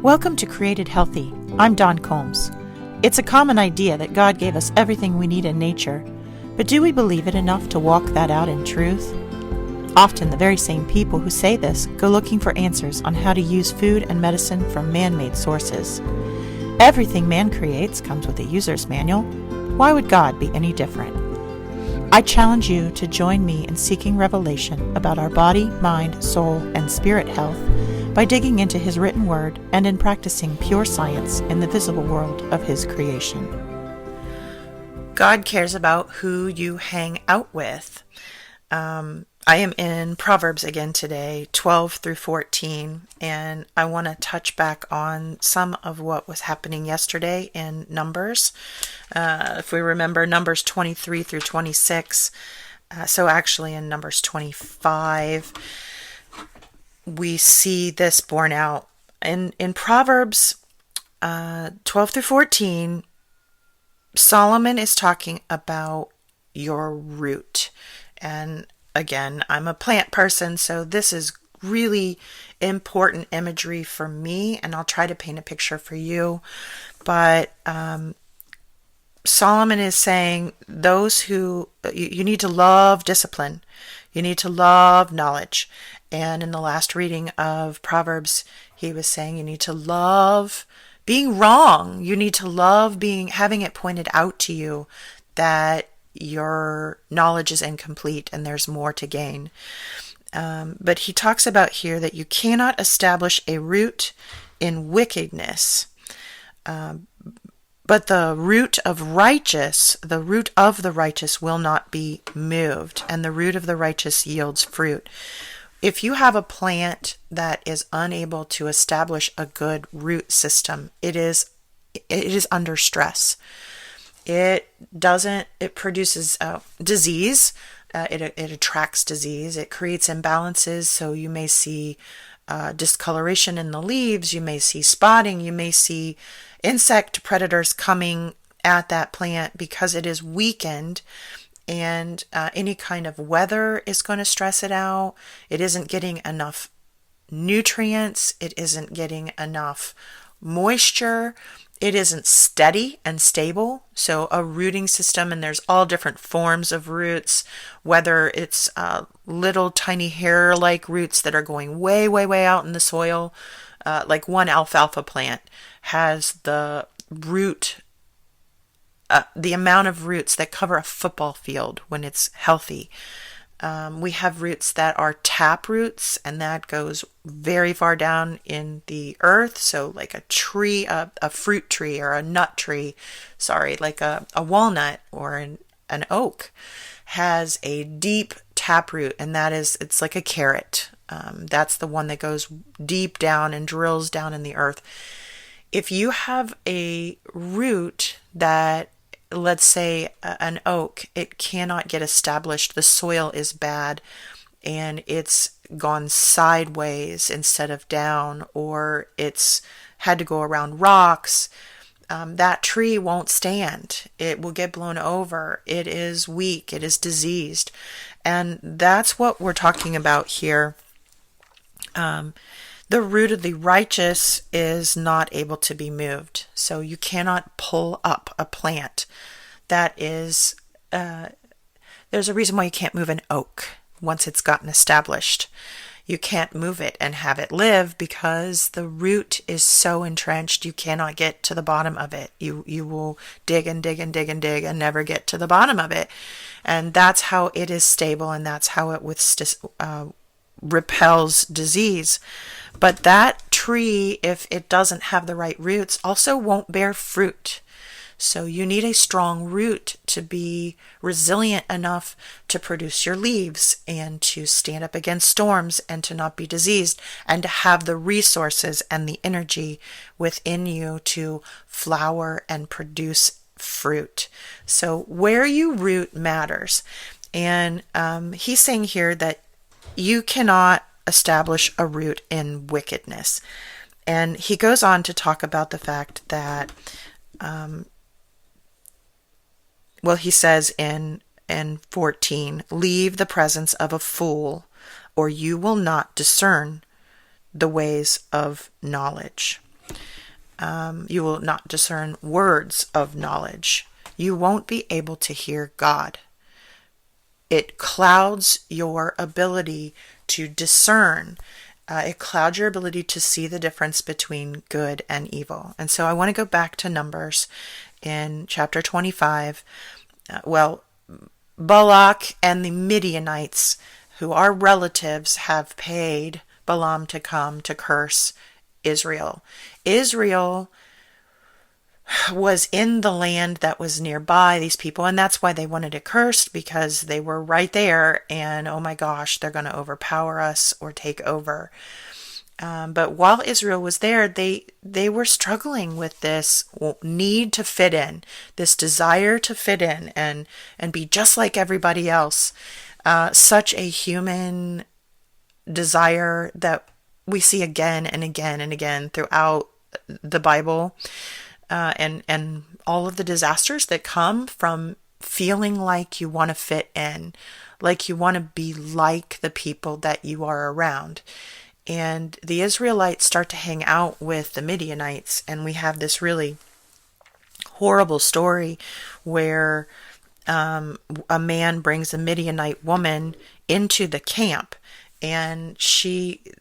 Welcome to Created Healthy. I'm Dawn Combs. It's a common idea that God gave us everything we need in nature, but do we believe it enough to walk that out in truth? Often the very same people who say this go looking for answers on how to use food and medicine from man-made sources. Everything man creates comes with a user's manual. Why would God be any different? I challenge you to join me in seeking revelation about our body, mind, soul, and spirit health by digging into His written word and in practicing pure science in the visible world of His creation. God cares about who you hang out with. I am in Proverbs again today, 12 through 14, and I want to touch back on some of what was happening yesterday in Numbers. If we remember, Numbers 23 through 26, so actually in Numbers 25, we see this borne out. In Proverbs 12 through 14, Solomon is talking about your root. And again, I'm a plant person, so this is really important imagery for me, and I'll try to paint a picture for you. But Solomon is saying those who, you need to love discipline. You need to love knowledge. And in the last reading of Proverbs, he was saying you need to love being wrong. You need to love having it pointed out to you that your knowledge is incomplete and there's more to gain. But he talks about here that you cannot establish a root in wickedness. But the root of the righteous will not be moved, and the root of the righteous yields fruit. If you have a plant that is unable to establish a good root system, it is under stress. It produces disease. It attracts disease. It creates imbalances. So you may see discoloration in the leaves. You may see spotting. You may see insect predators coming at that plant because it is weakened, and any kind of weather is going to stress it out. It isn't getting enough nutrients. It isn't getting enough moisture. It isn't steady and stable. So a rooting system, and there's all different forms of roots, whether it's little tiny hair-like roots that are going way, way, way out in the soil. Like one alfalfa plant has the amount of roots that cover a football field when it's healthy. We have roots that are tap roots, and that goes very far down in the earth. So like a tree, a fruit tree or a nut tree, like a walnut or an oak has a deep tap root, and it's like a carrot. That's the one that goes deep down and drills down in the earth. If you have a root that, let's say an oak, it cannot get established, the soil is bad, and it's gone sideways instead of down, or it's had to go around rocks, that tree won't stand. It will get blown over. It is weak. It is diseased. And that's what we're talking about here. The root of the righteous is not able to be moved. So you cannot pull up a plant that is, there's a reason why you can't move an oak once it's gotten established. You can't move it and have it live because the root is so entrenched you cannot get to the bottom of it. You will dig and dig and dig and dig and never get to the bottom of it. And that's how it is stable, and that's how it repels disease. But that tree, if it doesn't have the right roots, also won't bear fruit. So you need a strong root to be resilient enough to produce your leaves and to stand up against storms and to not be diseased, and to have the resources and the energy within you to flower and produce fruit. So where you root matters. And he's saying here that you cannot establish a root in wickedness. And he goes on to talk about the fact that, he says in 14, leave the presence of a fool, or you will not discern the ways of knowledge. You will not discern words of knowledge. You won't be able to hear God. It clouds your ability to discern. It clouds your ability to see the difference between good and evil. And so I want to go back to Numbers in chapter 25. Balak and the Midianites, who are relatives, have paid Balaam to come to curse Israel. Israel was in the land that was nearby these people, and that's why they wanted it cursed, because they were right there, and oh my gosh, they're going to overpower us or take over. But while Israel was there, they were struggling with this need to fit in, this desire to fit in and be just like everybody else. Such a human desire that we see again and again and again throughout the Bible, and all of the disasters that come from feeling like you want to fit in, like you want to be like the people that you are around. And the Israelites start to hang out with the Midianites, and we have this really horrible story where a man brings a Midianite woman into the camp, and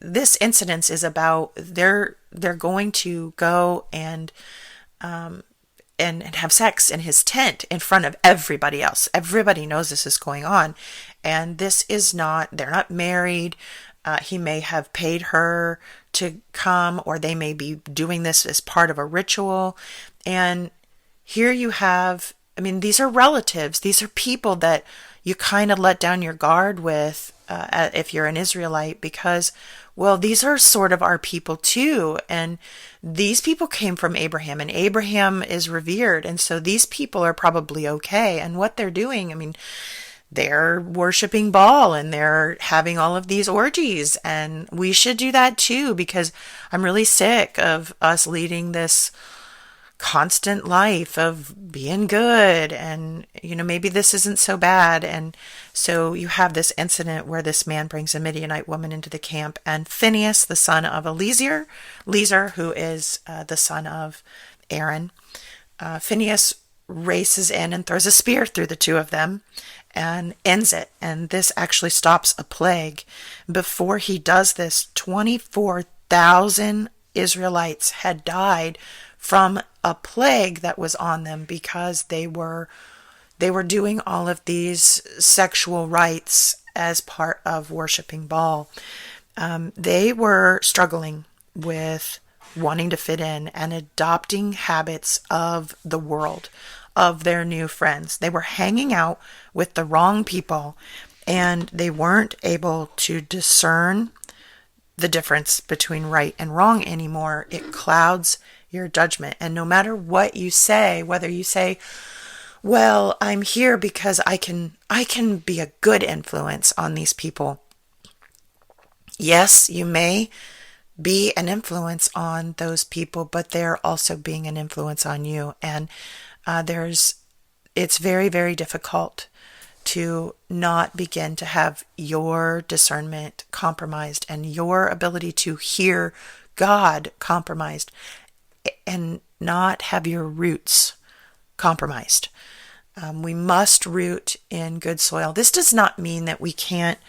this incident is about they're going to go and have sex in his tent in front of everybody else. Everybody knows this is going on, and they're not married. He may have paid her to come, or they may be doing this as part of a ritual. And here you have, these are relatives. These are people that you kind of let down your guard with if you're an Israelite, because, well, these are sort of our people too. And these people came from Abraham, and Abraham is revered. And so these people are probably okay. And what they're doing, they're worshiping Baal, and they're having all of these orgies, and we should do that too, because I'm really sick of us leading this constant life of being good, and maybe this isn't so bad. And so you have this incident where this man brings a Midianite woman into the camp, and Phinehas, the son of Eleazar, who is the son of Aaron, Phinehas races in and throws a spear through the two of them and ends it. And this actually stops a plague. Before he does this, 24,000 Israelites had died from a plague that was on them, because they were doing all of these sexual rites as part of worshiping Baal. They were struggling with wanting to fit in and adopting habits of the world, of their new friends. They were hanging out with the wrong people, and they weren't able to discern the difference between right and wrong anymore. It clouds your judgment. And no matter what you say, whether you say, well, I'm here because I can be a good influence on these people. Yes, you may be an influence on those people, but they're also being an influence on you. And it's very, very difficult to not begin to have your discernment compromised and your ability to hear God compromised, and not have your roots compromised. We must root in good soil. This does not mean that we can't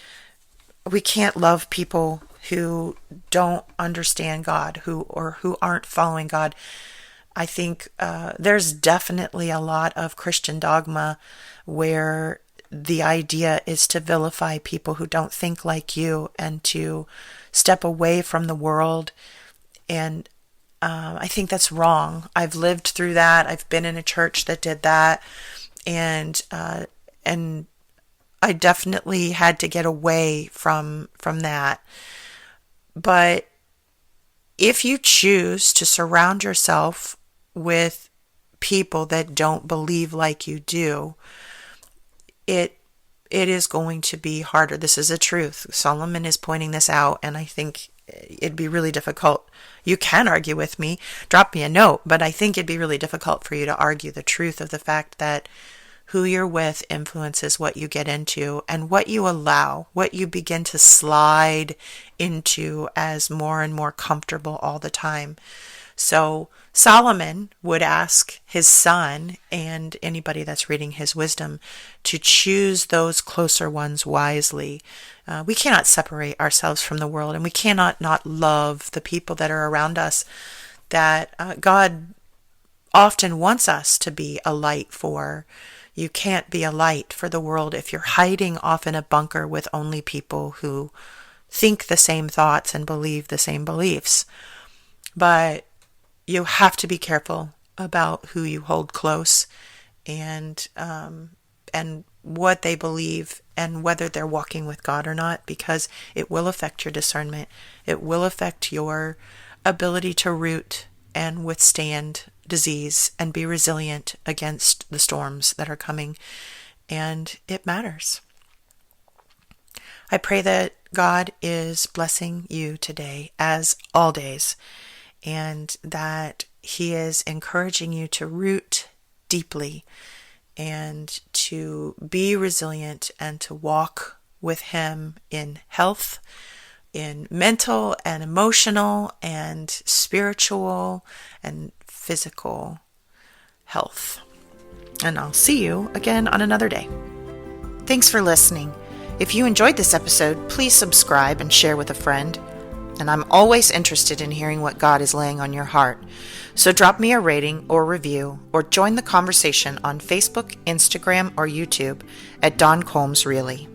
love people who don't understand God, who aren't following God. I think there's definitely a lot of Christian dogma where the idea is to vilify people who don't think like you, and to step away from the world. And I think that's wrong. I've lived through that. I've been in a church that did that, and I definitely had to get away from that. But if you choose to surround yourself with people that don't believe like you do, it is going to be harder. This is a truth. Solomon is pointing this out, and I think it'd be really difficult. You can argue with me, drop me a note, but I think it'd be really difficult for you to argue the truth of the fact that who you're with influences what you get into, and what you allow, what you begin to slide into as more and more comfortable all the time. So Solomon would ask his son and anybody that's reading his wisdom to choose those closer ones wisely. We cannot separate ourselves from the world, and we cannot not love the people that are around us that God often wants us to be a light for. You can't be a light for the world if you're hiding off in a bunker with only people who think the same thoughts and believe the same beliefs. But you have to be careful about who you hold close and what they believe and whether they're walking with God or not, because it will affect your discernment. It will affect your ability to root and withstand disease and be resilient against the storms that are coming. And it matters. I pray that God is blessing you today, as all days, and that He is encouraging you to root deeply and to be resilient and to walk with Him in health, in mental and emotional and spiritual and physical health. And I'll see you again on another day. Thanks for listening. If you enjoyed this episode, please subscribe and share with a friend. And I'm always interested in hearing what God is laying on your heart. So drop me a rating or review, or join the conversation on Facebook, Instagram, or YouTube at Dawn Combs Really.